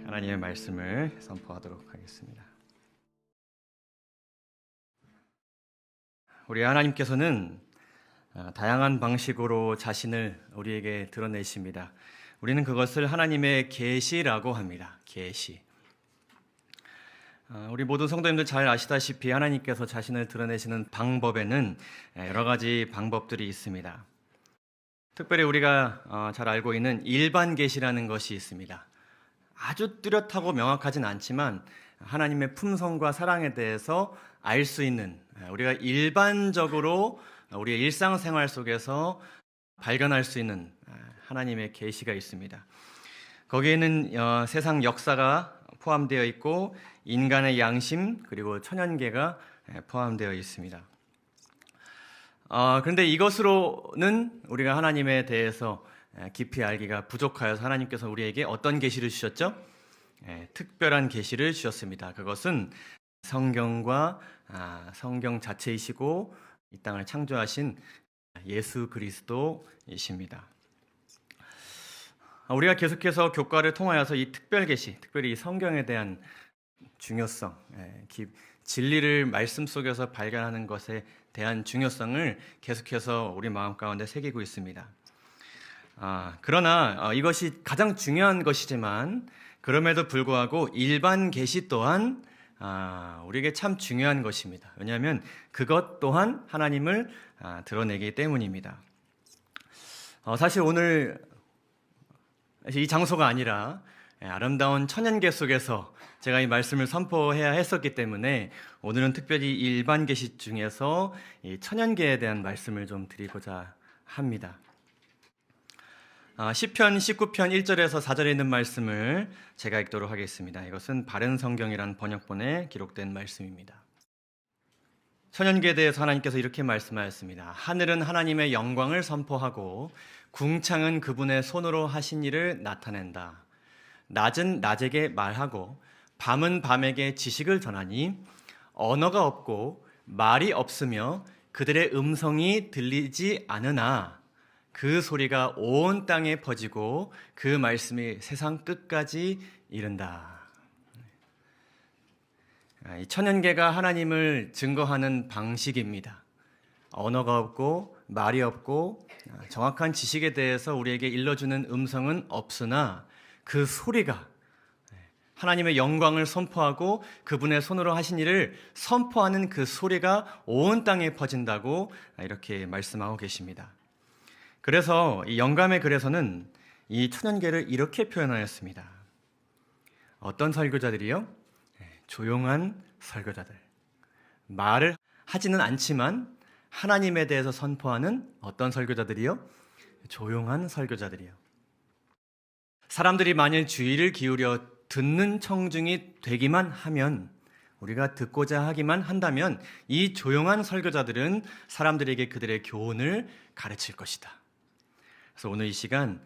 하나님의 말씀을 선포하도록 하겠습니다. 우리 하나님께서는 다양한 방식으로 자신을 우리에게 드러내십니다. 우리는 그것을 하나님의 계시라고 합니다. 계시. 우리 모든 성도님들 잘 아시다시피 하나님께서 자신을 드러내시는 방법에는 여러 가지 방법들이 있습니다. 특별히 우리가 잘 알고 있는 일반 계시라는 것이 있습니다. 아주 뚜렷하고 명확하진 않지만 하나님의 품성과 사랑에 대해서 알 수 있는, 우리가 일반적으로 우리의 일상생활 속에서 발견할 수 있는 하나님의 계시가 있습니다. 거기에는 세상 역사가 포함되어 있고 인간의 양심 그리고 천연계가 포함되어 있습니다. 그런데 이것으로는 우리가 하나님에 대해서 깊이 알기가 부족하여서 하나님께서 우리에게 어떤 계시를 주셨죠? 특별한 계시를 주셨습니다. 그것은 성경과 성경 자체이시고 이 땅을 창조하신 예수 그리스도이십니다. 우리가 계속해서 교과를 통하여서 이 특별 계시, 특별히 이 성경에 대한 중요성, 진리를 말씀 속에서 발견하는 것에 대한 중요성을 계속해서 우리 마음 가운데 새기고 있습니다. 그러나 이것이 가장 중요한 것이지만 그럼에도 불구하고 일반 계시 또한 우리에게 참 중요한 것입니다. 왜냐하면 그것 또한 하나님을 드러내기 때문입니다. 사실 오늘 이 장소가 아니라 아름다운 천연계 속에서 제가 이 말씀을 선포해야 했었기 때문에 오늘은 특별히 일반 계시 중에서 이 천연계에 대한 말씀을 좀 드리고자 합니다. 시편 19편 1절에서 4절에 있는 말씀을 제가 읽도록 하겠습니다. 이것은 바른 성경이라는 번역본에 기록된 말씀입니다. 천연계에 대해서 하나님께서 이렇게 말씀하였습니다. 하늘은 하나님의 영광을 선포하고 궁창은 그분의 손으로 하신 일을 나타낸다. 낮은 낮에게 말하고 밤은 밤에게 지식을 전하니 언어가 없고 말이 없으며 그들의 음성이 들리지 않으나 그 소리가 온 땅에 퍼지고 그 말씀이 세상 끝까지 이른다. 이 천연계가 하나님을 증거하는 방식입니다. 언어가 없고 말이 없고 정확한 지식에 대해서 우리에게 일러주는 음성은 없으나 그 소리가 하나님의 영광을 선포하고 그분의 손으로 하신 일을 선포하는 그 소리가 온 땅에 퍼진다고 이렇게 말씀하고 계십니다. 그래서 이 영감의 글에서는 이 천연계를 이렇게 표현하였습니다. 어떤 설교자들이요? 조용한 설교자들. 말을 하지는 않지만 하나님에 대해서 선포하는 어떤 설교자들이요? 조용한 설교자들이요. 사람들이 만일 주의를 기울여 듣는 청중이 되기만 하면, 우리가 듣고자 하기만 한다면 이 조용한 설교자들은 사람들에게 그들의 교훈을 가르칠 것이다. 그래서 오늘 이 시간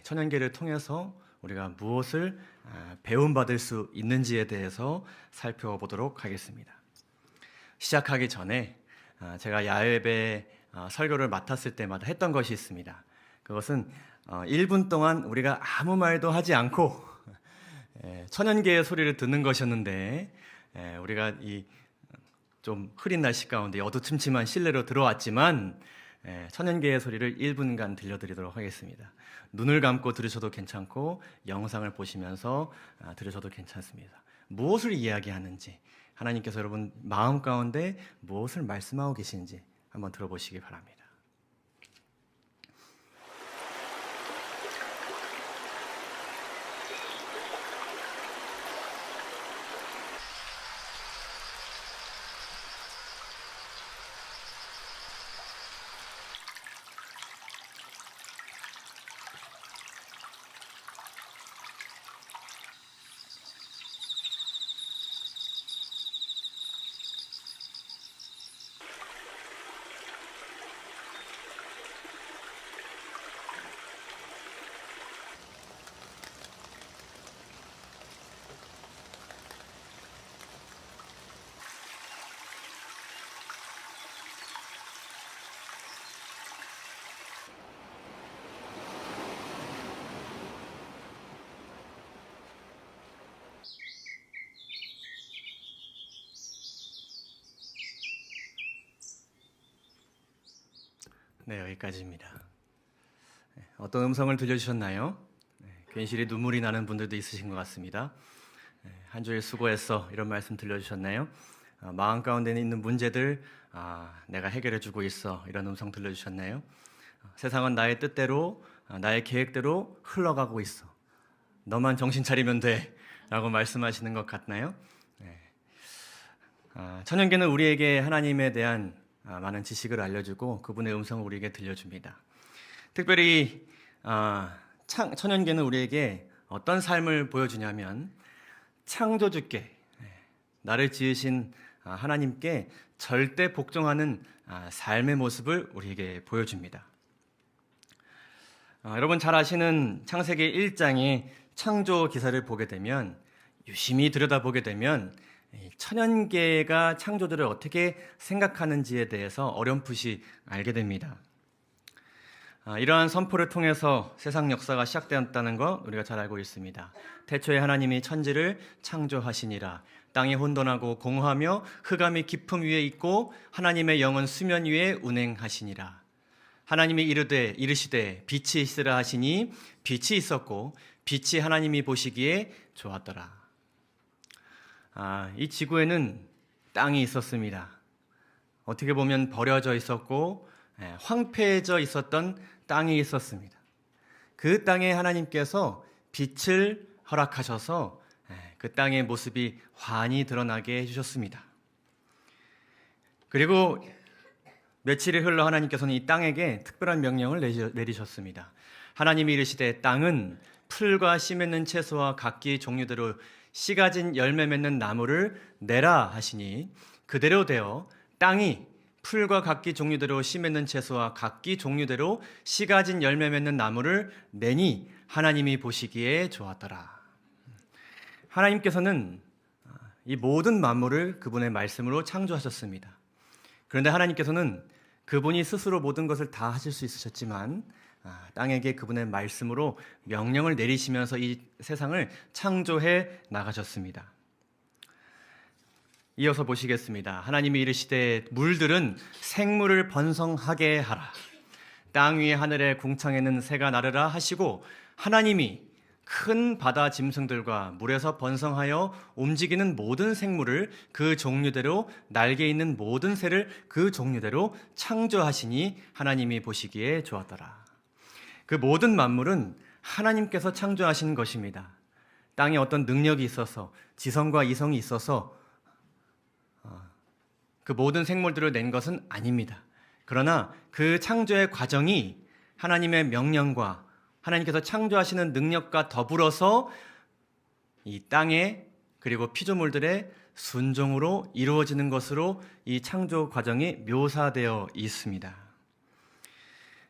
천연계를 통해서 우리가 무엇을 배움받을 수 있는지에 대해서 살펴보도록 하겠습니다. 시작하기 전에 제가 야외배 설교를 맡았을 때마다 했던 것이 있습니다. 그것은 1분 동안 우리가 아무 말도 하지 않고 천연계의 소리를 듣는 것이었는데 우리가 이 좀 흐린 날씨 가운데 어두침침한 실내로 들어왔지만 천연계의 소리를 1분간 들려드리도록 하겠습니다. 눈을 감고 들으셔도 괜찮고 영상을 보시면서 들으셔도 괜찮습니다. 무엇을 이야기하는지, 하나님께서 여러분 마음 가운데 무엇을 말씀하고 계신지 한번 들어보시기 바랍니다. 네, 여기까지입니다. 어떤 음성을 들려주셨나요? 괜시리 눈물이 나는 분들도 있으신 것 같습니다. 한 주일 수고했어, 이런 말씀 들려주셨나요? 마음 가운데 있는 문제들 내가 해결해주고 있어, 이런 음성 들려주셨나요? 세상은 나의 뜻대로, 나의 계획대로 흘러가고 있어, 너만 정신 차리면 돼, 라고 말씀하시는 것 같나요? 천연계는 우리에게 하나님에 대한 많은 지식을 알려주고 그분의 음성을 우리에게 들려줍니다. 특별히 천연계는 우리에게 어떤 삶을 보여주냐면 창조주께, 나를 지으신 하나님께 절대 복종하는 삶의 모습을 우리에게 보여줍니다. 여러분 잘 아시는 창세기 1장의 창조 기사를 보게 되면, 유심히 들여다보게 되면 천연계가 창조주를 어떻게 생각하는지에 대해서 어렴풋이 알게 됩니다. 이러한 선포를 통해서 세상 역사가 시작되었다는 것 우리가 잘 알고 있습니다. 태초에 하나님이 천지를 창조하시니라. 땅이 혼돈하고 공허하며 흑암이 깊음 위에 있고 하나님의 영은 수면 위에 운행하시니라. 하나님이 이르시되 빛이 있으라 하시니 빛이 있었고 빛이 하나님이 보시기에 좋았더라. 이 지구에는 땅이 있었습니다. 어떻게 보면 버려져 있었고 황폐해져 있었던 땅이 있었습니다. 그 땅에 하나님께서 빛을 허락하셔서 그 땅의 모습이 환히 드러나게 해주셨습니다. 그리고 며칠이 흘러 하나님께서는 이 땅에게 특별한 명령을 내리셨습니다. 하나님이 이르시되 땅은 풀과 씨 맺는 채소와 각기 종류대로 씨 가진 열매 맺는 나무를 내라 하시니 그대로 되어 땅이 풀과 각기 종류대로 씨 맺는 채소와 각기 종류대로 씨 가진 열매 맺는 나무를 내니 하나님이 보시기에 좋았더라. 하나님께서는 이 모든 만물을 그분의 말씀으로 창조하셨습니다. 그런데 하나님께서는 그분이 스스로 모든 것을 다 하실 수 있으셨지만 땅에게 그분의 말씀으로 명령을 내리시면서 이 세상을 창조해 나가셨습니다. 이어서 보시겠습니다. 하나님이 이르시되 물들은 생물을 번성하게 하라. 땅 위에 하늘에 궁창에는 새가 나르라 하시고 하나님이 큰 바다 짐승들과 물에서 번성하여 움직이는 모든 생물을 그 종류대로 날개 있는 모든 새를 그 종류대로 창조하시니 하나님이 보시기에 좋았더라. 그 모든 만물은 하나님께서 창조하신 것입니다. 땅에 어떤 능력이 있어서 지성과 이성이 있어서 그 모든 생물들을 낸 것은 아닙니다. 그러나 그 창조의 과정이 하나님의 명령과 하나님께서 창조하시는 능력과 더불어서 이 땅에 그리고 피조물들의 순종으로 이루어지는 것으로 이 창조 과정이 묘사되어 있습니다.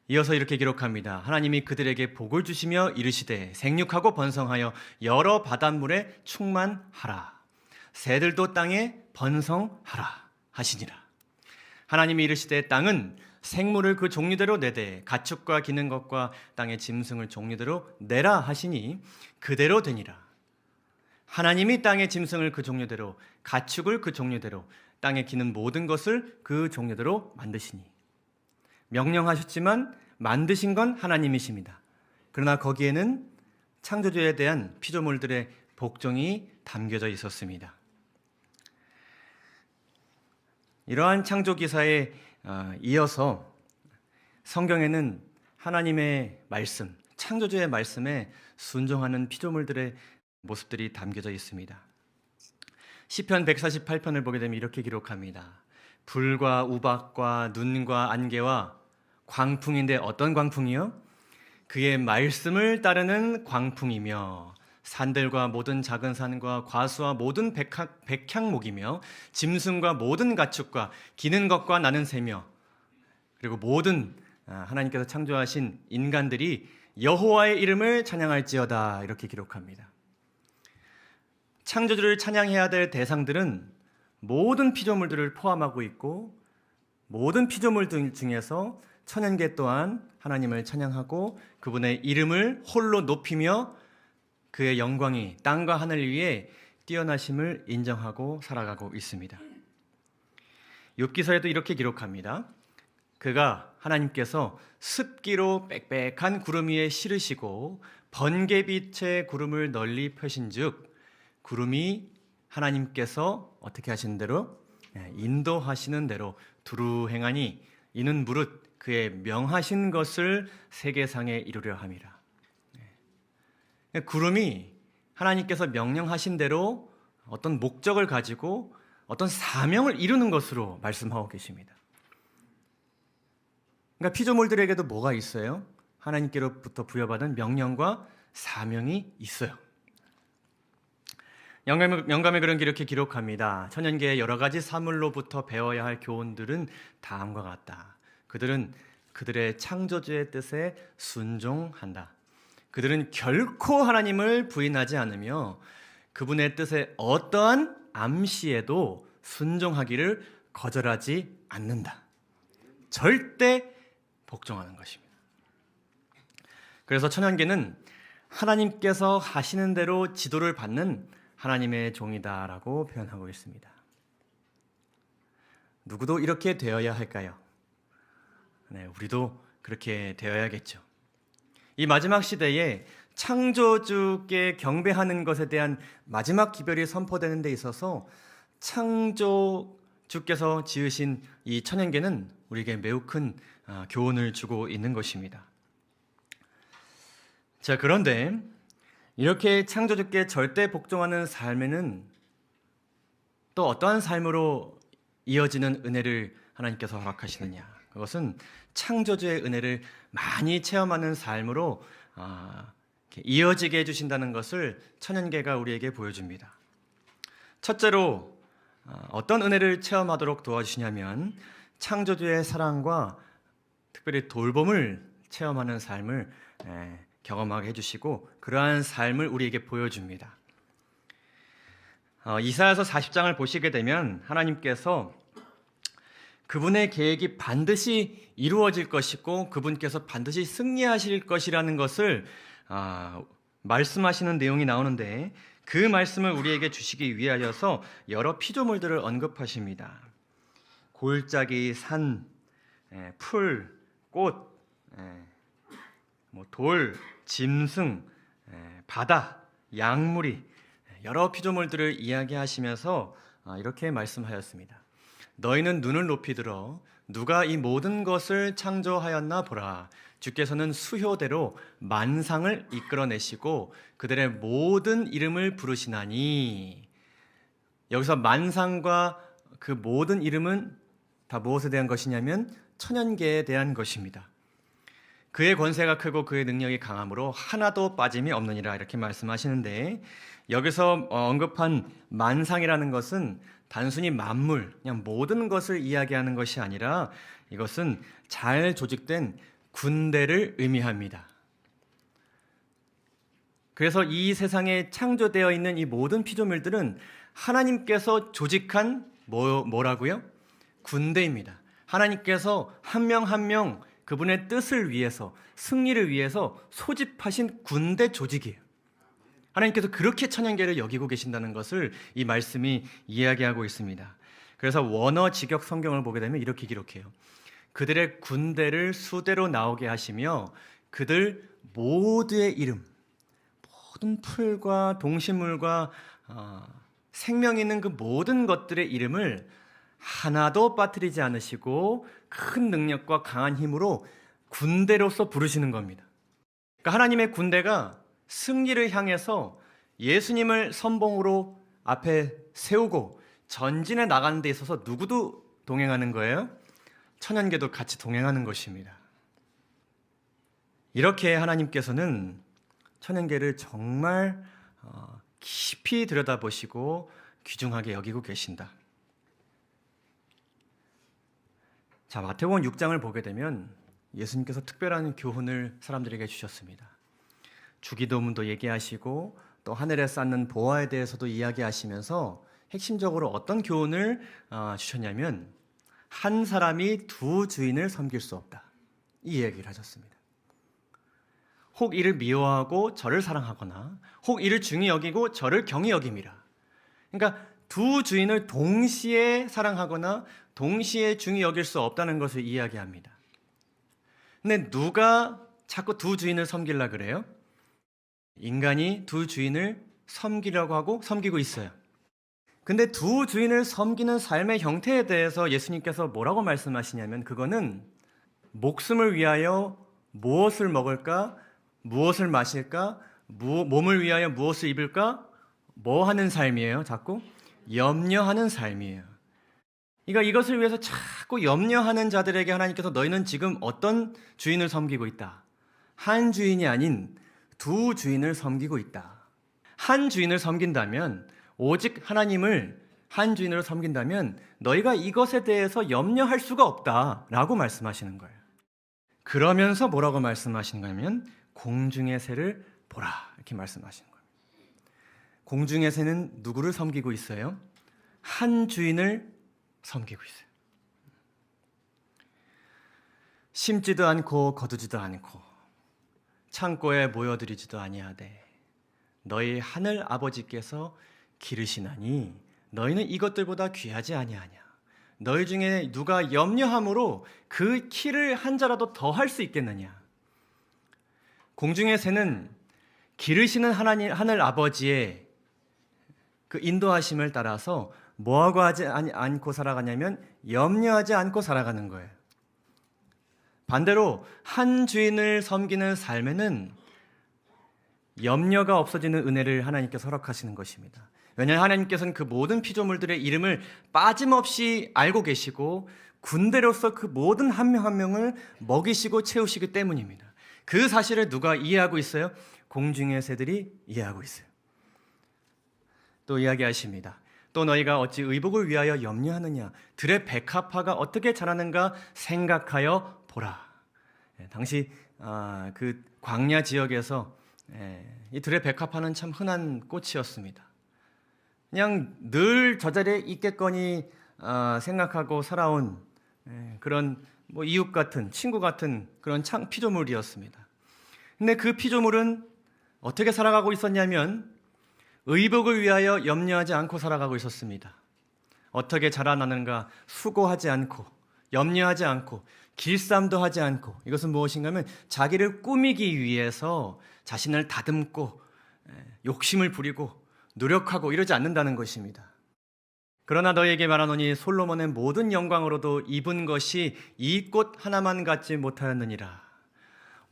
이어서 이렇게 기록합니다. 하나님이 그들에게 복을 주시며 이르시되 생육하고 번성하여 여러 바닷물에 충만하라. 새들도 땅에 번성하라 하시니라. 하나님이 이르시되 땅은 생물을 그 종류대로 내되 가축과 기는 것과 땅의 짐승을 종류대로 내라 하시니 그대로 되니라. 하나님이 땅의 짐승을 그 종류대로 가축을 그 종류대로 땅에 기는 모든 것을 그 종류대로 만드시니. 명령하셨지만 만드신 건 하나님이십니다. 그러나 거기에는 창조주에 대한 피조물들의 복종이 담겨져 있었습니다. 이러한 창조 기사에 이어서 성경에는 하나님의 말씀, 창조주의 말씀에 순종하는 피조물들의 모습들이 담겨져 있습니다. 시편 148편을 보게 되면 이렇게 기록합니다. 불과 우박과 눈과 안개와 광풍인데 어떤 광풍이요? 그의 말씀을 따르는 광풍이며 산들과 모든 작은 산과 과수와 모든 백향목이며 짐승과 모든 가축과 기는 것과 나는 새며 그리고 모든 하나님께서 창조하신 인간들이 여호와의 이름을 찬양할지어다 이렇게 기록합니다. 창조주를 찬양해야 될 대상들은 모든 피조물들을 포함하고 있고 모든 피조물들 중에서 천연계 또한 하나님을 찬양하고 그분의 이름을 홀로 높이며 그의 영광이 땅과 하늘 위에 뛰어나심을 인정하고 살아가고 있습니다. 욥기서에도 이렇게 기록합니다. 그가 하나님께서 습기로 빽빽한 구름 위에 실으시고 번개빛의 구름을 널리 펴신즉 구름이 하나님께서 어떻게 하시는 대로 인도하시는 대로 두루 행하니 이는 무릇 그의 명하신 것을 세계상에 이루려 함이라. 구름이 하나님께서 명령하신 대로 어떤 목적을 가지고 어떤 사명을 이루는 것으로 말씀하고 계십니다. 그러니까 피조물들에게도 뭐가 있어요? 하나님께로부터 부여받은 명령과 사명이 있어요. 영감의 글은 이렇게 기록합니다. 천연계의 여러 가지 사물로부터 배워야 할 교훈들은 다음과 같다. 그들은 그들의 창조주의 뜻에 순종한다. 그들은 결코 하나님을 부인하지 않으며 그분의 뜻에 어떠한 암시에도 순종하기를 거절하지 않는다. 절대 복종하는 것입니다. 그래서 천연계는 하나님께서 하시는 대로 지도를 받는 하나님의 종이다라고 표현하고 있습니다. 누구도 이렇게 되어야 할까요? 네, 우리도 그렇게 되어야겠죠. 이 마지막 시대에 창조주께 경배하는 것에 대한 마지막 기별이 선포되는 데 있어서 창조주께서 지으신 이 천연계는 우리에게 매우 큰 교훈을 주고 있는 것입니다. 자, 그런데 이렇게 창조주께 절대 복종하는 삶에는 또 어떠한 삶으로 이어지는 은혜를 하나님께서 허락하시느냐? 그것은 창조주의 은혜를 많이 체험하는 삶으로 이어지게 해주신다는 것을 천연계가 우리에게 보여줍니다. 첫째로 어떤 은혜를 체험하도록 도와주시냐면 창조주의 사랑과 특별히 돌봄을 체험하는 삶을 경험하게 해주시고 그러한 삶을 우리에게 보여줍니다. 이사야서 40장을 보시게 되면 하나님께서 그분의 계획이 반드시 이루어질 것이고 그분께서 반드시 승리하실 것이라는 것을 말씀하시는 내용이 나오는데 그 말씀을 우리에게 주시기 위하여서 여러 피조물들을 언급하십니다. 골짜기, 산, 풀, 꽃, 돌, 짐승, 바다, 양무리 여러 피조물들을 이야기하시면서 이렇게 말씀하였습니다. 너희는 눈을 높이 들어 누가 이 모든 것을 창조하였나 보라. 주께서는 수효대로 만상을 이끌어내시고 그들의 모든 이름을 부르시나니. 여기서 만상과 그 모든 이름은 다 무엇에 대한 것이냐면 천연계에 대한 것입니다. 그의 권세가 크고 그의 능력이 강함으로 하나도 빠짐이 없느니라 이렇게 말씀하시는데 여기서 언급한 만상이라는 것은 단순히 만물, 그냥 모든 것을 이야기하는 것이 아니라 이것은 잘 조직된 군대를 의미합니다. 그래서 이 세상에 창조되어 있는 이 모든 피조물들은 하나님께서 조직한 뭐라고요? 군대입니다. 하나님께서 한 명 한 명 그분의 뜻을 위해서 승리를 위해서 소집하신 군대 조직이에요. 하나님께서 그렇게 천연계를 여기고 계신다는 것을 이 말씀이 이야기하고 있습니다. 그래서 원어 직역 성경을 보게 되면 이렇게 기록해요. 그들의 군대를 수대로 나오게 하시며 그들 모두의 이름, 모든 풀과 동식물과 생명 있는 그 모든 것들의 이름을 하나도 빠뜨리지 않으시고 큰 능력과 강한 힘으로 군대로서 부르시는 겁니다. 그러니까 하나님의 군대가 승리를 향해서 예수님을 선봉으로 앞에 세우고 전진해 나가는 데 있어서 누구도 동행하는 거예요? 천연계도 같이 동행하는 것입니다. 이렇게 하나님께서는 천연계를 정말 깊이 들여다보시고 귀중하게 여기고 계신다. 자, 마태복음 6장을 보게 되면 예수님께서 특별한 교훈을 사람들에게 주셨습니다. 주기도문도 얘기하시고 또 하늘에 쌓는 보화에 대해서도 이야기하시면서 핵심적으로 어떤 교훈을 주셨냐면 한 사람이 두 주인을 섬길 수 없다. 이 얘기를 하셨습니다. 혹 이를 미워하고 저를 사랑하거나 혹 이를 중히 여기고 저를 경히 여김이라. 그러니까 두 주인을 동시에 사랑하거나 동시에 중히 여길 수 없다는 것을 이야기합니다. 근데 누가 자꾸 두 주인을 섬기려 그래요? 인간이 두 주인을 섬기려고 하고 섬기고 있어요. 근데 두 주인을 섬기는 삶의 형태에 대해서 예수님께서 뭐라고 말씀하시냐면 그거는 목숨을 위하여 무엇을 먹을까? 무엇을 마실까? 몸을 위하여 무엇을 입을까? 뭐 하는 삶이에요? 자꾸 염려하는 삶이에요. 그러니까 이것을 위해서 자꾸 염려하는 자들에게 하나님께서 너희는 지금 어떤 주인을 섬기고 있다. 한 주인이 아닌 두 주인을 섬기고 있다. 한 주인을 섬긴다면 오직 하나님을 한 주인으로 섬긴다면 너희가 이것에 대해서 염려할 수가 없다라고 말씀하시는 거예요. 그러면서 뭐라고 말씀하시는 거냐면 공중의 새를 보라 이렇게 말씀하시는 거예요. 공중의 새는 누구를 섬기고 있어요? 한 주인을 섬기고 있어요. 심지도 않고 거두지도 않고 창고에 모여들이지도 아니하되 너희 하늘 아버지께서 기르시나니 너희는 이것들보다 귀하지 아니하냐. 너희 중에 누가 염려함으로 그 키를 한 자라도 더 할 수 있겠느냐. 공중의 새는 기르시는 하늘 아버지의 그 인도하심을 따라서 뭐하고 하지 않고 살아가냐면 염려하지 않고 살아가는 거예요. 반대로 한 주인을 섬기는 삶에는 염려가 없어지는 은혜를 하나님께서 허락하시는 것입니다. 왜냐하면 하나님께서는 그 모든 피조물들의 이름을 빠짐없이 알고 계시고 군대로서 그 모든 한 명 한 명을 먹이시고 채우시기 때문입니다. 그 사실을 누가 이해하고 있어요? 공중의 새들이 이해하고 있어요. 또 이야기하십니다. 또 너희가 어찌 의복을 위하여 염려하느냐? 들의 백합화가 어떻게 자라는가 생각하여 보라. 당시 그 광야 지역에서 이 들의 백합화는 참 흔한 꽃이었습니다. 그냥 늘 저 자리에 있겠거니 생각하고 살아온 그런 뭐 이웃 같은 친구 같은 그런 피조물이었습니다. 근데 그 피조물은 어떻게 살아가고 있었냐면 의복을 위하여 염려하지 않고 살아가고 있었습니다. 어떻게 자라나는가 수고하지 않고 염려하지 않고 길쌈도 하지 않고 이것은 무엇인가 하면 자기를 꾸미기 위해서 자신을 다듬고 욕심을 부리고 노력하고 이러지 않는다는 것입니다. 그러나 너희에게 말하노니 솔로몬의 모든 영광으로도 입은 것이 이 꽃 하나만 갖지 못하였느니라.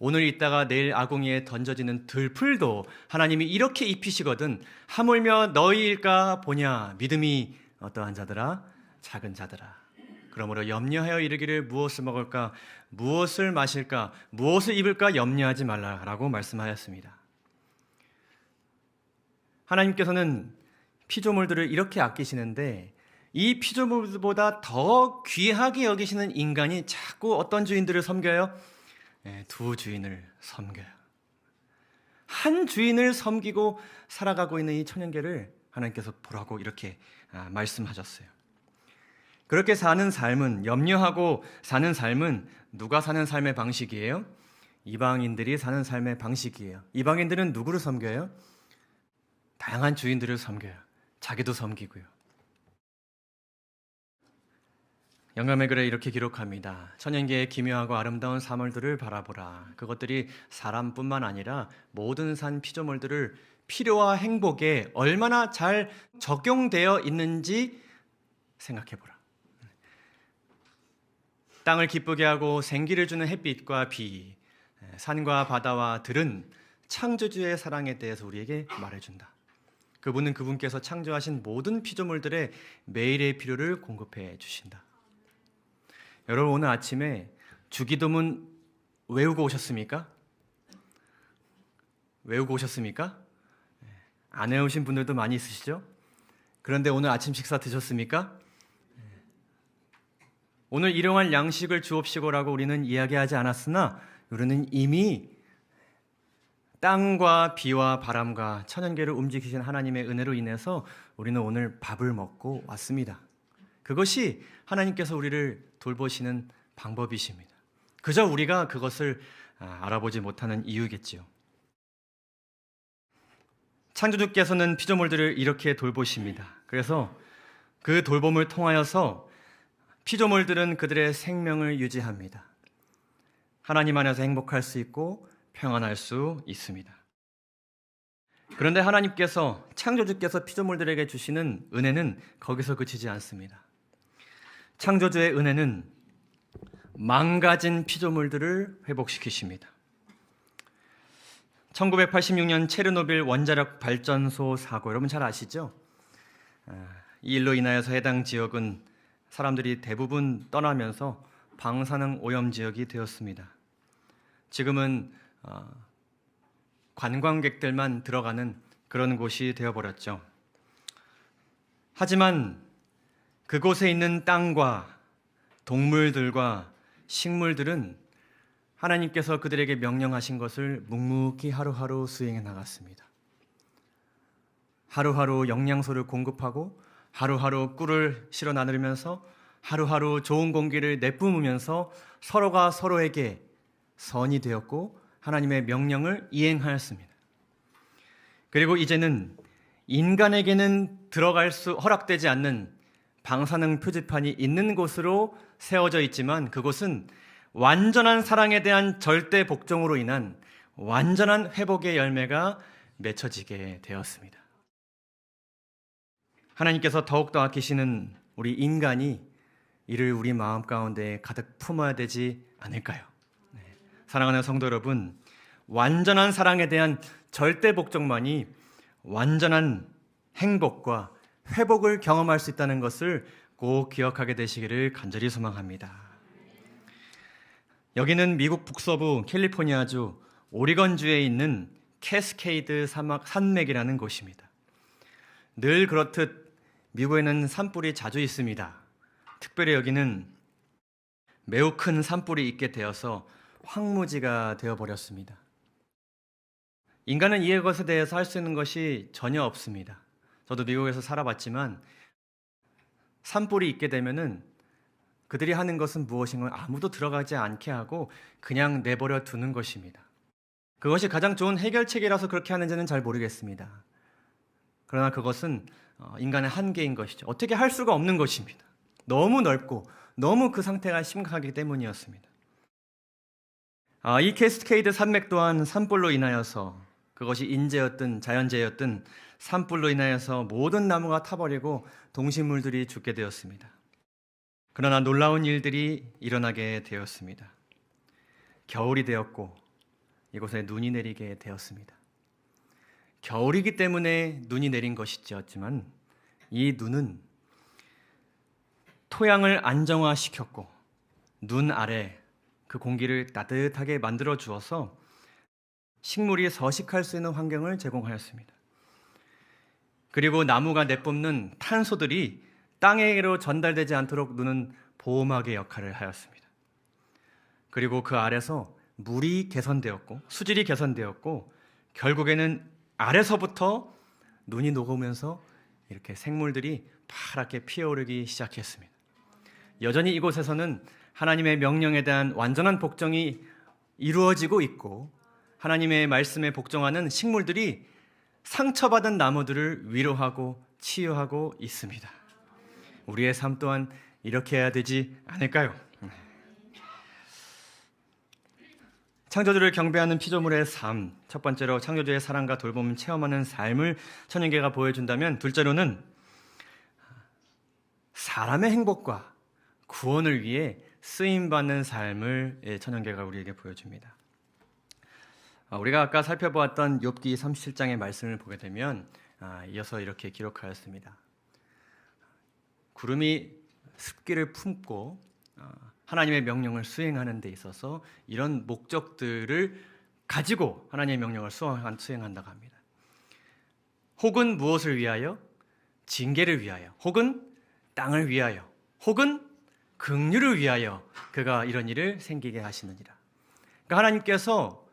오늘 있다가 내일 아궁이에 던져지는 들풀도 하나님이 이렇게 입히시거든 하물며 너희일까 보냐. 믿음이 어떠한 자들아? 작은 자들아. 그러므로 염려하여 이르기를 무엇을 먹을까? 무엇을 마실까? 무엇을 입을까? 염려하지 말라라고 말씀하였습니다. 하나님께서는 피조물들을 이렇게 아끼시는데 이 피조물보다 더 귀하게 여기시는 인간이 자꾸 어떤 주인들을 섬겨요? 두 주인을 섬겨요. 한 주인을 섬기고 살아가고 있는 이 천연계를 하나님께서 보라고 이렇게 말씀하셨어요. 그렇게 사는 삶은 염려하고 사는 삶은 누가 사는 삶의 방식이에요? 이방인들이 사는 삶의 방식이에요. 이방인들은 누구를 섬겨요? 다양한 주인들을 섬겨요. 자기도 섬기고요. 영감의 글에 이렇게 기록합니다. 천연계의 기묘하고 아름다운 사물들을 바라보라. 그것들이 사람뿐만 아니라 모든 산 피조물들을 필요와 행복에 얼마나 잘 적용되어 있는지 생각해보라. 땅을 기쁘게 하고 생기를 주는 햇빛과 비, 산과 바다와 들은 창조주의 사랑에 대해서 우리에게 말해준다. 그분은 그분께서 창조하신 모든 피조물들의 매일의 필요를 공급해 주신다. 여러분 오늘 아침에 주기도문 외우고 오셨습니까? 외우고 오셨습니까? 안 외우신 분들도 많이 있으시죠? 그런데 오늘 아침 식사 드셨습니까? 오늘 일용할 양식을 주옵시고라고 우리는 이야기하지 않았으나 우리는 이미 땅과 비와 바람과 천연계를 움직이신 하나님의 은혜로 인해서 우리는 오늘 밥을 먹고 왔습니다. 그것이 하나님께서 우리를 돌보시는 방법이십니다. 그저 우리가 그것을 알아보지 못하는 이유겠지요. 창조주께서는 피조물들을 이렇게 돌보십니다. 그래서 그 돌봄을 통하여서 피조물들은 그들의 생명을 유지합니다. 하나님 안에서 행복할 수 있고 평안할 수 있습니다. 그런데 하나님께서 창조주께서 피조물들에게 주시는 은혜는 거기서 그치지 않습니다. 창조주의 은혜는 망가진 피조물들을 회복시키십니다. 1986년 체르노빌 원자력 발전소 사고, 여러분 잘 아시죠? 이 일로 인하여서 해당 지역은 사람들이 대부분 떠나면서 방사능 오염 지역이 되었습니다. 지금은 관광객들만 들어가는 그런 곳이 되어버렸죠. 하지만 그곳에 있는 땅과 동물들과 식물들은 하나님께서 그들에게 명령하신 것을 묵묵히 하루하루 수행해 나갔습니다. 하루하루 영양소를 공급하고 하루하루 꿀을 실어 나누면서 하루하루 좋은 공기를 내뿜으면서 서로가 서로에게 선이 되었고 하나님의 명령을 이행하였습니다. 그리고 이제는 인간에게는 들어갈 수 허락되지 않는 방사능 표지판이 있는 곳으로 세워져 있지만 그곳은 완전한 사랑에 대한 절대 복종으로 인한 완전한 회복의 열매가 맺혀지게 되었습니다. 하나님께서 더욱더 아끼시는 우리 인간이 이를 우리 마음 가운데 가득 품어야 되지 않을까요? 사랑하는 성도 여러분, 완전한 사랑에 대한 절대 복종만이 완전한 행복과 회복을 경험할 수 있다는 것을 꼭 기억하게 되시기를 간절히 소망합니다. 여기는 미국 북서부 캘리포니아주 오리건주에 있는 캐스케이드 산맥이라는 곳입니다. 늘 그렇듯 미국에는 산불이 자주 있습니다. 특별히 여기는 매우 큰 산불이 있게 되어서 황무지가 되어버렸습니다. 인간은 이것에 대해서 할 수 있는 것이 전혀 없습니다. 저도 미국에서 살아봤지만 산불이 있게 되면은 그들이 하는 것은 무엇인가 아무도 들어가지 않게 하고 그냥 내버려 두는 것입니다. 그것이 가장 좋은 해결책이라서 그렇게 하는지는 잘 모르겠습니다. 그러나 그것은 인간의 한계인 것이죠. 어떻게 할 수가 없는 것입니다. 너무 넓고 너무 그 상태가 심각하기 때문이었습니다. 이 캐스케이드 산맥 또한 산불로 인하여서 그것이 인재였든 자연재해였든 산불로 인하여서 모든 나무가 타버리고 동식물들이 죽게 되었습니다. 그러나 놀라운 일들이 일어나게 되었습니다. 겨울이 되었고 이곳에 눈이 내리게 되었습니다. 겨울이기 때문에 눈이 내린 것이었지만 이 눈은 토양을 안정화시켰고 눈 아래 그 공기를 따뜻하게 만들어 주어서 식물이 서식할 수 있는 환경을 제공하였습니다. 그리고 나무가 내뿜는 탄소들이 땅에로 전달되지 않도록 눈은 보호막의 역할을 하였습니다. 그리고 그 아래서 물이 개선되었고 수질이 개선되었고 결국에는 아래서부터 눈이 녹으면서 이렇게 생물들이 파랗게 피어오르기 시작했습니다. 여전히 이곳에서는 하나님의 명령에 대한 완전한 복종이 이루어지고 있고 하나님의 말씀에 복종하는 식물들이 상처받은 나무들을 위로하고 치유하고 있습니다. 우리의 삶 또한 이렇게 해야 되지 않을까요? 창조주를 경배하는 피조물의 삶, 첫 번째로 창조주의 사랑과 돌봄을 체험하는 삶을 천연계가 보여준다면 둘째로는 사람의 행복과 구원을 위해 쓰임받는 삶을 천연계가 우리에게 보여줍니다. 우리가 아까 살펴보았던 욥기 37장의 말씀을 보게 되면 이어서 이렇게 기록하였습니다. 구름이 습기를 품고 하나님의 명령을 수행하는 데 있어서 이런 목적들을 가지고 하나님의 명령을 수행한다고 합니다. 혹은 무엇을 위하여? 징계를 위하여, 혹은 땅을 위하여, 혹은 긍휼을 위하여 그가 이런 일을 생기게 하시느니라. 그러니까 하나님께서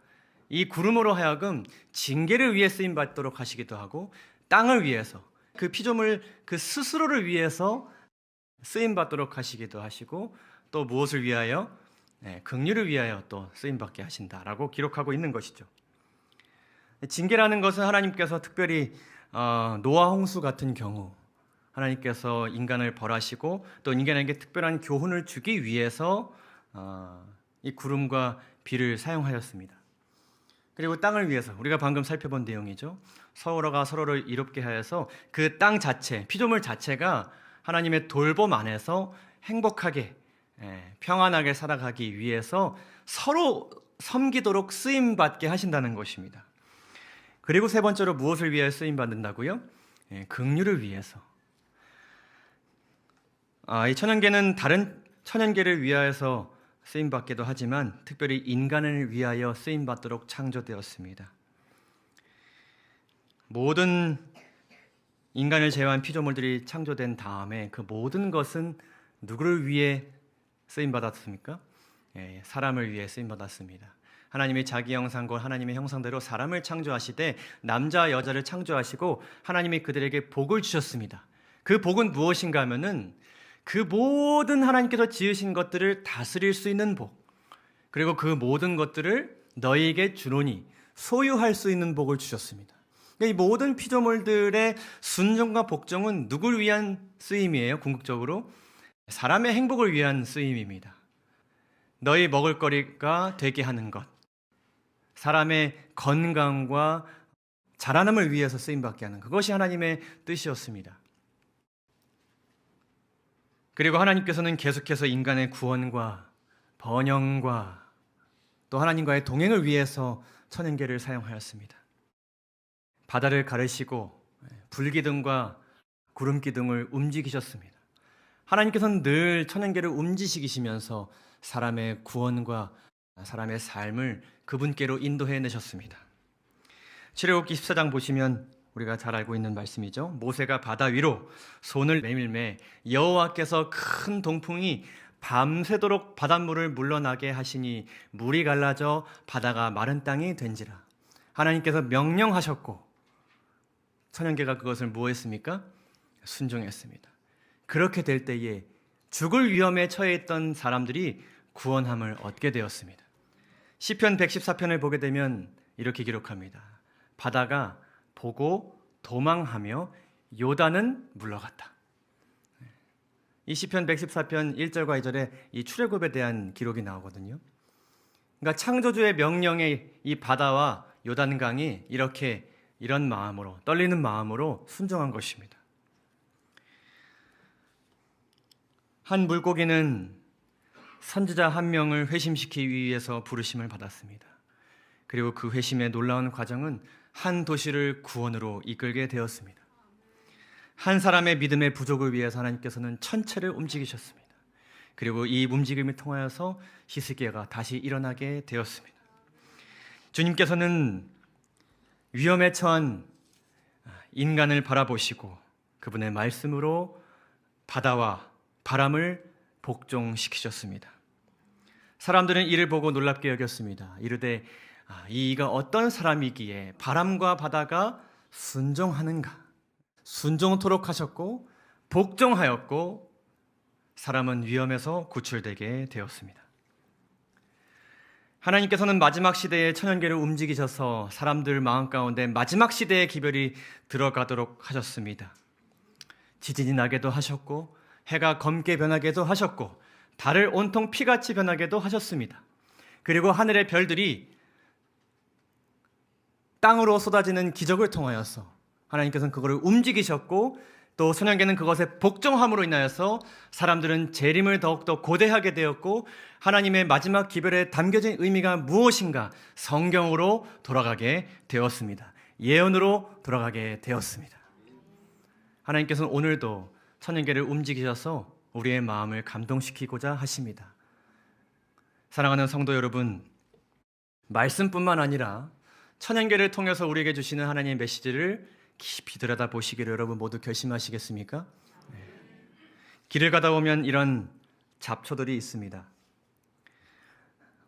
이 구름으로 하여금 징계를 위해 쓰임받도록 하시기도 하고 땅을 위해서 그 피조물 그 스스로를 위해서 쓰임받도록 하시기도 하시고 또 무엇을 위하여? 긍휼을 위하여 또 쓰임받게 하신다라고 기록하고 있는 것이죠. 징계라는 것은 하나님께서 특별히 노아 홍수 같은 경우 하나님께서 인간을 벌하시고 또 인간에게 특별한 교훈을 주기 위해서 이 구름과 비를 사용하였습니다. 그리고 땅을 위해서 우리가 방금 살펴본 내용이죠. 서로가 서로를 이롭게 하여서 그 땅 자체, 피조물 자체가 하나님의 돌봄 안에서 행복하게 평안하게 살아가기 위해서 서로 섬기도록 쓰임받게 하신다는 것입니다. 그리고 세 번째로 무엇을 위해 쓰임받는다고요? 긍휼을 위해서. 이 천연계는 다른 천연계를 위하여서 쓰임받기도 하지만 특별히 인간을 위하여 쓰임받도록 창조되었습니다. 모든 인간을 제외한 피조물들이 창조된 다음에 그 모든 것은 누구를 위해 쓰임받았습니까? 사람을 위해 쓰임받았습니다. 하나님이 자기 형상과 하나님의 형상대로 사람을 창조하시되 남자 여자를 창조하시고 하나님이 그들에게 복을 주셨습니다. 그 복은 무엇인가 하면은 그 모든 하나님께서 지으신 것들을 다스릴 수 있는 복, 그리고 그 모든 것들을 너희에게 주노니 소유할 수 있는 복을 주셨습니다. 이 모든 피조물들의 순종과 복종은 누굴 위한 쓰임이에요? 궁극적으로 사람의 행복을 위한 쓰임입니다. 너희 먹을거리가 되게 하는 것, 사람의 건강과 자라남을 위해서 쓰임받게 하는 그것이 하나님의 뜻이었습니다. 그리고 하나님께서는 계속해서 인간의 구원과 번영과 또 하나님과의 동행을 위해서 천연계를 사용하였습니다. 바다를 가르시고 불기둥과 구름기둥을 움직이셨습니다. 하나님께서는 늘 천연계를 움직이시면서 사람의 구원과 사람의 삶을 그분께로 인도해 내셨습니다. 출애굽기 14장 보시면 우리가 잘 알고 있는 말씀이죠. 모세가 바다 위로 손을 내밀매 여호와께서 큰 동풍이 밤새도록 바닷물을 물러나게 하시니 물이 갈라져 바다가 마른 땅이 된지라. 하나님께서 명령하셨고 천연계가 그것을 무엇했습니까? 순종했습니다. 그렇게 될 때에 죽을 위험에 처해 있던 사람들이 구원함을 얻게 되었습니다. 시편 114편을 보게 되면 이렇게 기록합니다. 바다가 보고 도망하며 요단은 물러갔다. 이 시편 114편 1절과 2절에 이 출애굽에 대한 기록이 나오거든요. 그러니까 창조주의 명령에 이 바다와 요단강이 이런 마음으로, 떨리는 마음으로 순종한 것입니다. 한 물고기는 선지자 한 명을 회심시키기 위해서 부르심을 받았습니다. 그리고 그 회심의 놀라운 과정은 한 도시를 구원으로 이끌게 되었습니다. 한 사람의 믿음의 부족을 위해서 하나님께서는 천체를 움직이셨습니다. 그리고 이 움직임을 통하여서 히스기야가 다시 일어나게 되었습니다. 주님께서는 위험에 처한 인간을 바라보시고 그분의 말씀으로 바다와 바람을 복종시키셨습니다. 사람들은 이를 보고 놀랍게 여겼습니다. 이르되 이가 어떤 사람이기에 바람과 바다가 순종하는가? 순종토록 하셨고 복종하였고 사람은 위험에서 구출되게 되었습니다. 하나님께서는 마지막 시대에 천연계를 움직이셔서 사람들 마음 가운데 마지막 시대의 기별이 들어가도록 하셨습니다. 지진이 나게도 하셨고 해가 검게 변하게도 하셨고 달을 온통 피같이 변하게도 하셨습니다. 그리고 하늘의 별들이 땅으로 쏟아지는 기적을 통하여서 하나님께서는 그거를 움직이셨고 또 천연계는 그것에 복종함으로 인하여서 사람들은 재림을 더욱더 고대하게 되었고 하나님의 마지막 기별에 담겨진 의미가 무엇인가 성경으로 돌아가게 되었습니다. 예언으로 돌아가게 되었습니다. 하나님께서는 오늘도 천연계를 움직이셔서 우리의 마음을 감동시키고자 하십니다. 사랑하는 성도 여러분, 말씀뿐만 아니라 천연계를 통해서 우리에게 주시는 하나님의 메시지를 깊이 들여다보시기를 여러분 모두 결심하시겠습니까? 길을 가다 보면 이런 잡초들이 있습니다.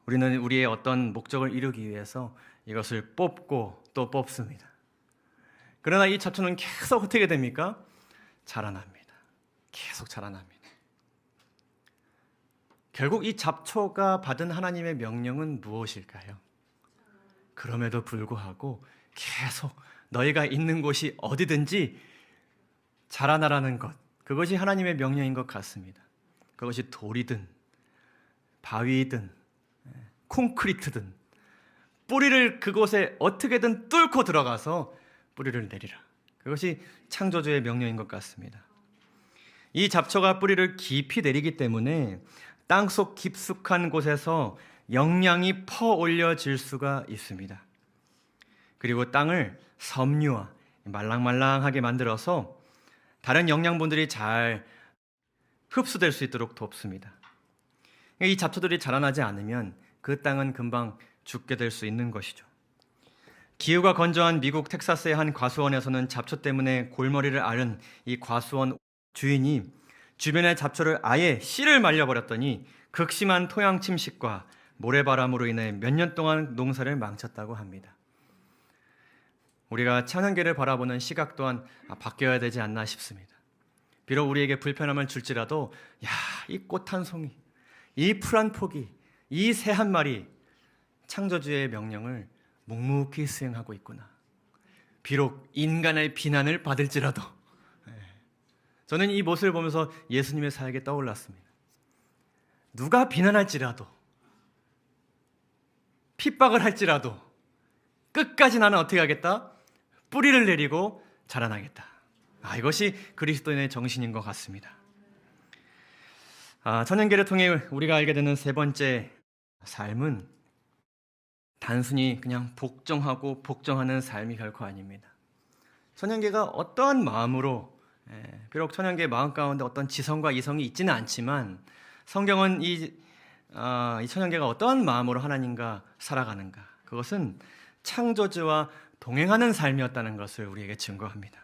우리는 우리의 어떤 목적을 이루기 위해서 이것을 뽑고 또 뽑습니다. 그러나 이 잡초는 계속 어떻게 됩니까? 자라납니다. 계속 자라납니다. 결국 이 잡초가 받은 하나님의 명령은 무엇일까요? 그럼에도 불구하고 계속 너희가 있는 곳이 어디든지 자라나라는 것, 그것이 하나님의 명령인 것 같습니다. 그것이 돌이든 바위든 콘크리트든 뿌리를 그곳에 어떻게든 뚫고 들어가서 뿌리를 내리라. 그것이 창조주의 명령인 것 같습니다. 이 잡초가 뿌리를 깊이 내리기 때문에 땅속 깊숙한 곳에서 영양이 퍼올려질 수가 있습니다. 그리고 땅을 섬유와 말랑말랑하게 만들어서 다른 영양분들이 잘 흡수될 수 있도록 돕습니다. 이 잡초들이 자라나지 않으면 그 땅은 금방 죽게 될 수 있는 것이죠. 기후가 건조한 미국 텍사스의 한 과수원에서는 잡초 때문에 골머리를 앓은 이 과수원 주인이 주변의 잡초를 아예 씨를 말려버렸더니 극심한 토양 침식과 모래바람으로 인해 몇 년 동안 농사를 망쳤다고 합니다. 우리가 천연계를 바라보는 시각 또한 바뀌어야 되지 않나 싶습니다. 비록 우리에게 불편함을 줄지라도 이 꽃 한 송이, 이 풀 한 포기, 이 새 한 마리 창조주의 명령을 묵묵히 수행하고 있구나. 비록 인간의 비난을 받을지라도. 저는 이 모습을 보면서 예수님의 사역에 떠올랐습니다. 누가 비난할지라도, 핍박을 할지라도 끝까지 나는 어떻게 하겠다? 뿌리를 내리고 자라나겠다. 이것이 그리스도인의 정신인 것 같습니다. 천연계를 통해 우리가 알게 되는 세 번째 삶은 단순히 그냥 복종하는 삶이 결코 아닙니다. 천연계가 어떠한 마음으로, 비록 천연계의 마음 가운데 어떤 지성과 이성이 있지는 않지만 성경은 이 천연계가 어떠한 마음으로 하나님과 살아가는가, 그것은 창조주와 동행하는 삶이었다는 것을 우리에게 증거합니다.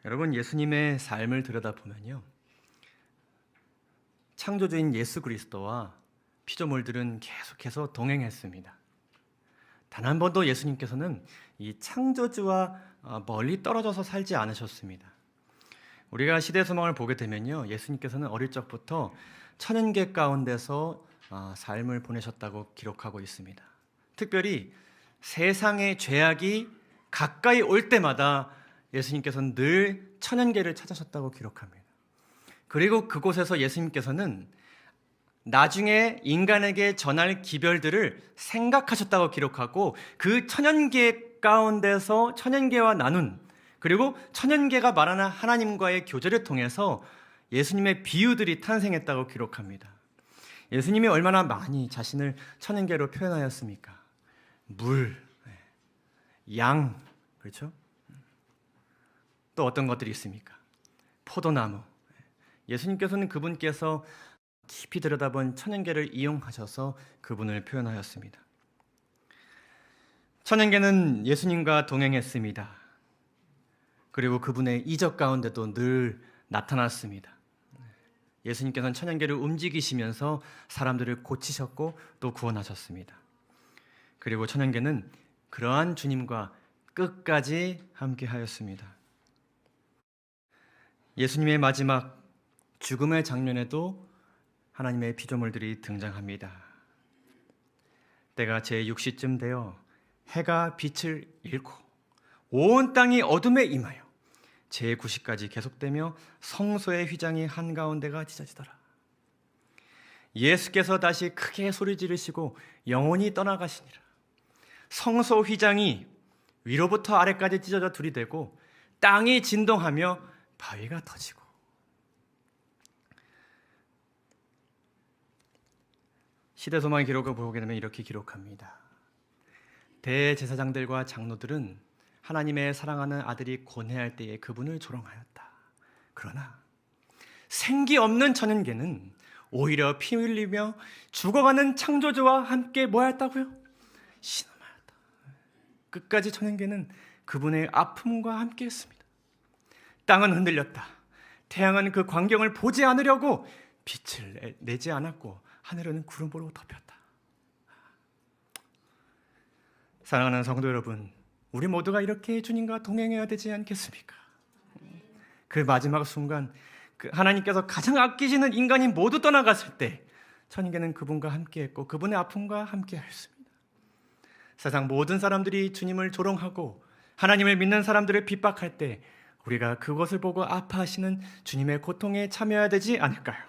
여러분, 예수님의 삶을 들여다보면요, 창조주인 예수 그리스도와 피조물들은 계속해서 동행했습니다. 단 한 번도 예수님께서는 이 창조주와 멀리 떨어져서 살지 않으셨습니다. 우리가 시대 소망을 보게 되면요, 예수님께서는 어릴 적부터 천연계 가운데서 삶을 보내셨다고 기록하고 있습니다. 특별히 세상의 죄악이 가까이 올 때마다 예수님께서는 늘 천연계를 찾으셨다고 기록합니다. 그리고 그곳에서 예수님께서는 나중에 인간에게 전할 기별들을 생각하셨다고 기록하고, 그 천연계 가운데서 천연계와 나눈, 그리고 천연계가 말하는 하나님과의 교제를 통해서 예수님의 비유들이 탄생했다고 기록합니다. 예수님이 얼마나 많이 자신을 천연계로 표현하였습니까? 물, 양, 그렇죠? 또 어떤 것들이 있습니까? 포도나무. 예수님께서는 그분께서 깊이 들여다본 천연계를 이용하셔서 그분을 표현하였습니다. 천연계는 예수님과 동행했습니다. 그리고 그분의 이적 가운데도 늘 나타났습니다. 예수님께서는 천연계를 움직이시면서 사람들을 고치셨고 또 구원하셨습니다. 그리고 천연계는 그러한 주님과 끝까지 함께하였습니다. 예수님의 마지막 죽음의 장면에도 하나님의 피조물들이 등장합니다. 때가 제6시쯤 되어 해가 빛을 잃고 온 땅이 어둠에 임하여 제9시까지 계속되며 성소의 휘장이 한가운데가 찢어지더라. 예수께서 다시 크게 소리 지르시고 영원히 떠나가시니라. 성소 휘장이 위로부터 아래까지 찢어져 들이대고 땅이 진동하며 바위가 터지고, 시대소망의 기록을 보게 되면 이렇게 기록합니다. 대제사장들과 장로들은 하나님의 사랑하는 아들이 고뇌할 때에 그분을 조롱하였다. 그러나 생기 없는 천연계는 오히려 피 흘리며 죽어가는 창조주와 함께 뭐 했다고요? 신음하였다. 끝까지 천연계는 그분의 아픔과 함께 했습니다. 땅은 흔들렸다. 태양은 그 광경을 보지 않으려고 빛을 내지 않았고 하늘은 구름으로 덮였다. 사랑하는 성도 여러분, 우리 모두가 이렇게 주님과 동행해야 되지 않겠습니까? 그 마지막 순간, 하나님께서 가장 아끼시는 인간이 모두 떠나갔을 때 천연계는 그분과 함께했고 그분의 아픔과 함께하였습니다. 세상 모든 사람들이 주님을 조롱하고 하나님을 믿는 사람들을 핍박할 때 우리가 그것을 보고 아파하시는 주님의 고통에 참여해야 되지 않을까요?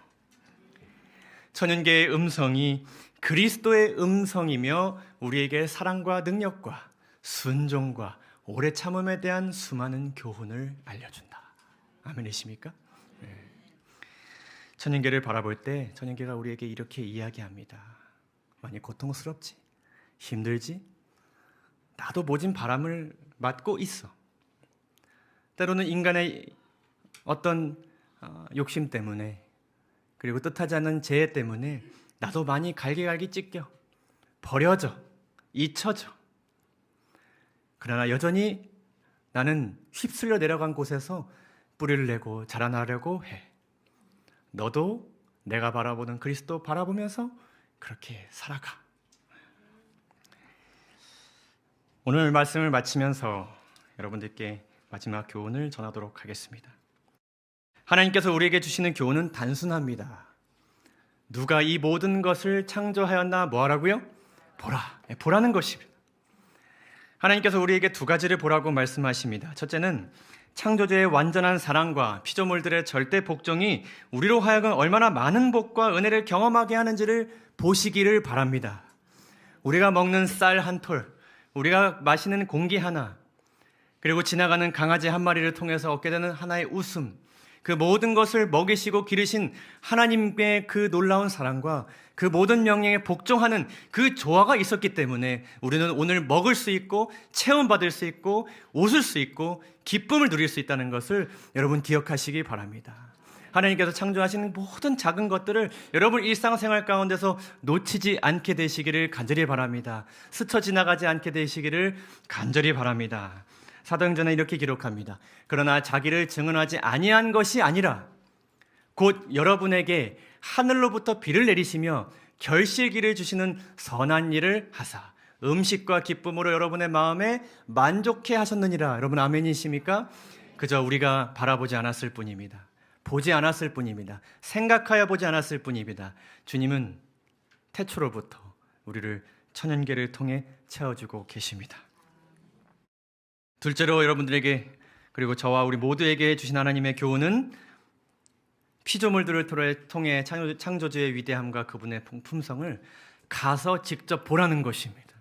천연계의 음성이 그리스도의 음성이며 우리에게 사랑과 능력과 순종과 오래 참음에 대한 수많은 교훈을 알려준다. 아멘이십니까? 네. 천연계를 바라볼 때 천연계가 우리에게 이렇게 이야기합니다. 많이 고통스럽지? 힘들지? 나도 모진 바람을 맞고 있어. 때로는 인간의 어떤 욕심 때문에, 그리고 뜻하지 않은 재해 때문에 나도 많이 갈기갈기 찢겨, 버려져, 잊혀져. 그러나 여전히 나는 휩쓸려 내려간 곳에서 뿌리를 내고 자라나려고 해. 너도 내가 바라보는 그리스도 바라보면서 그렇게 살아가. 오늘 말씀을 마치면서 여러분들께 마지막 교훈을 전하도록 하겠습니다. 하나님께서 우리에게 주시는 교훈은 단순합니다. 누가 이 모든 것을 창조하였나 뭐하라고요? 보라. 보라는 것입니다. 하나님께서 우리에게 두 가지를 보라고 말씀하십니다. 첫째는 창조주의 완전한 사랑과 피조물들의 절대 복종이 우리로 하여금 얼마나 많은 복과 은혜를 경험하게 하는지를 보시기를 바랍니다. 우리가 먹는 쌀 한 톨, 우리가 마시는 공기 하나, 그리고 지나가는 강아지 한 마리를 통해서 얻게 되는 하나의 웃음, 그 모든 것을 먹이시고 기르신 하나님의 그 놀라운 사랑과 그 모든 명령에 복종하는 그 조화가 있었기 때문에 우리는 오늘 먹을 수 있고 체험받을 수 있고 웃을 수 있고 기쁨을 누릴 수 있다는 것을 여러분 기억하시기 바랍니다. 하나님께서 창조하시는 모든 작은 것들을 여러분 일상생활 가운데서 놓치지 않게 되시기를 간절히 바랍니다. 스쳐 지나가지 않게 되시기를 간절히 바랍니다. 사도행전에 이렇게 기록합니다. 그러나 자기를 증언하지 아니한 것이 아니라 곧 여러분에게 하늘로부터 비를 내리시며 결실기를 주시는 선한 일을 하사 음식과 기쁨으로 여러분의 마음에 만족해 하셨느니라. 여러분 아멘이십니까? 그저 우리가 바라보지 않았을 뿐입니다. 보지 않았을 뿐입니다. 생각하여 보지 않았을 뿐입니다. 주님은 태초로부터 우리를 천연계를 통해 채워주고 계십니다. 둘째로 여러분들에게 그리고 저와 우리 모두에게 주신 하나님의 교훈은 피조물들을 통해 창조주의 위대함과 그분의 품성을 가서 직접 보라는 것입니다.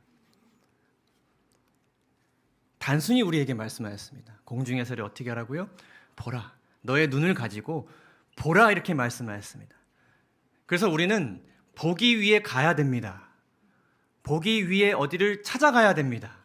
단순히 우리에게 말씀하였습니다. 공중에서를 어떻게 하라고요? 보라. 너의 눈을 가지고 보라 이렇게 말씀하였습니다. 그래서 우리는 보기 위해 가야 됩니다. 보기 위해 어디를 찾아가야 됩니다.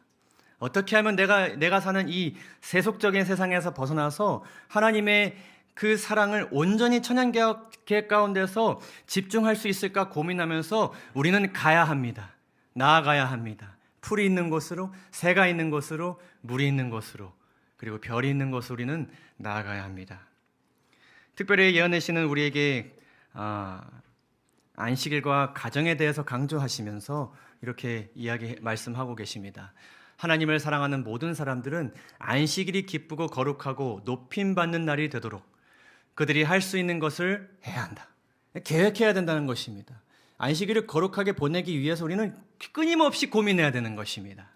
어떻게 하면 내가 사는 이 세속적인 세상에서 벗어나서 하나님의 그 사랑을 온전히 천연계획 가운데서 집중할 수 있을까 고민하면서 우리는 가야 합니다. 나아가야 합니다. 풀이 있는 곳으로, 새가 있는 곳으로, 물이 있는 곳으로, 그리고 별이 있는 곳으로 우리는 나아가야 합니다. 특별히 예언의 시는 우리에게 안식일과 가정에 대해서 강조하시면서 이렇게 말씀하고 계십니다. 하나님을 사랑하는 모든 사람들은 안식일이 기쁘고 거룩하고 높임받는 날이 되도록 그들이 할 수 있는 것을 해야 한다. 계획해야 된다는 것입니다. 안식일을 거룩하게 보내기 위해서 우리는 끊임없이 고민해야 되는 것입니다.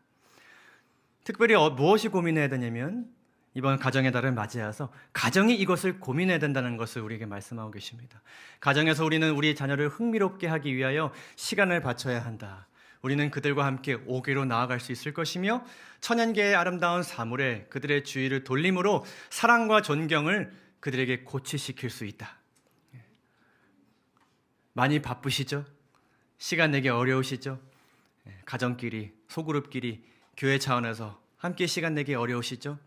특별히 무엇이 고민해야 되냐면 이번 가정의 달을 맞이해서 가정이 이것을 고민해야 된다는 것을 우리에게 말씀하고 계십니다. 가정에서 우리는 우리 자녀를 흥미롭게 하기 위하여 시간을 바쳐야 한다. 우리는 그들과 함께 오기로 나아갈 수 있을 것이며 천연계의 아름다운 사물에 그들의 주의를 돌림으로 사랑과 존경을 그들에게 고취시킬 수 있다. 많이 바쁘시죠? 시간 내기 어려우시죠? 가정끼리, 소그룹끼리, 교회 차원에서 함께 시간 내기 어려우시죠?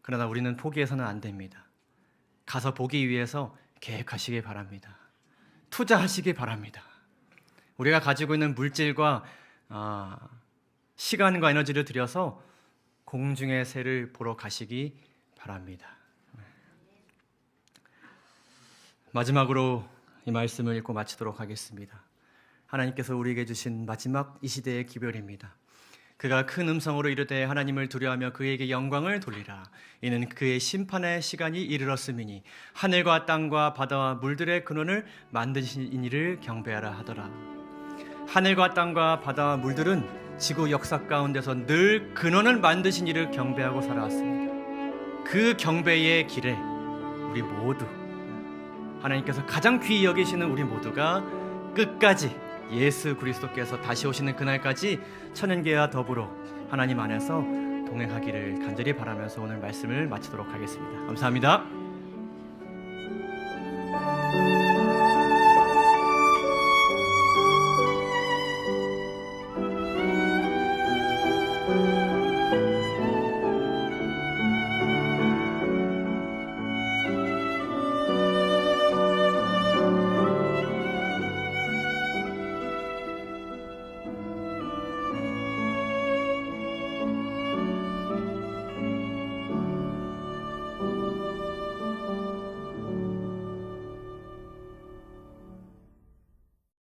그러나 우리는 포기해서는 안 됩니다. 가서 보기 위해서 계획하시기 바랍니다. 투자하시기 바랍니다. 우리가 가지고 있는 물질과 시간과 에너지를 들여서 공중의 새를 보러 가시기 바랍니다. 마지막으로 이 말씀을 읽고 마치도록 하겠습니다. 하나님께서 우리에게 주신 마지막 이 시대의 기별입니다. 그가 큰 음성으로 이르되 하나님을 두려워하며 그에게 영광을 돌리라. 이는 그의 심판의 시간이 이르렀음이니 하늘과 땅과 바다와 물들의 근원을 만드신 이를 경배하라 하더라. 하늘과 땅과 바다와 물들은 지구 역사 가운데서 늘 근원을 만드신 이를 경배하고 살아왔습니다. 그 경배의 길에 우리 모두 하나님께서 가장 귀히 여기시는 우리 모두가 끝까지 예수 그리스도께서 다시 오시는 그날까지 천연계와 더불어 하나님 안에서 동행하기를 간절히 바라면서 오늘 말씀을 마치도록 하겠습니다. 감사합니다.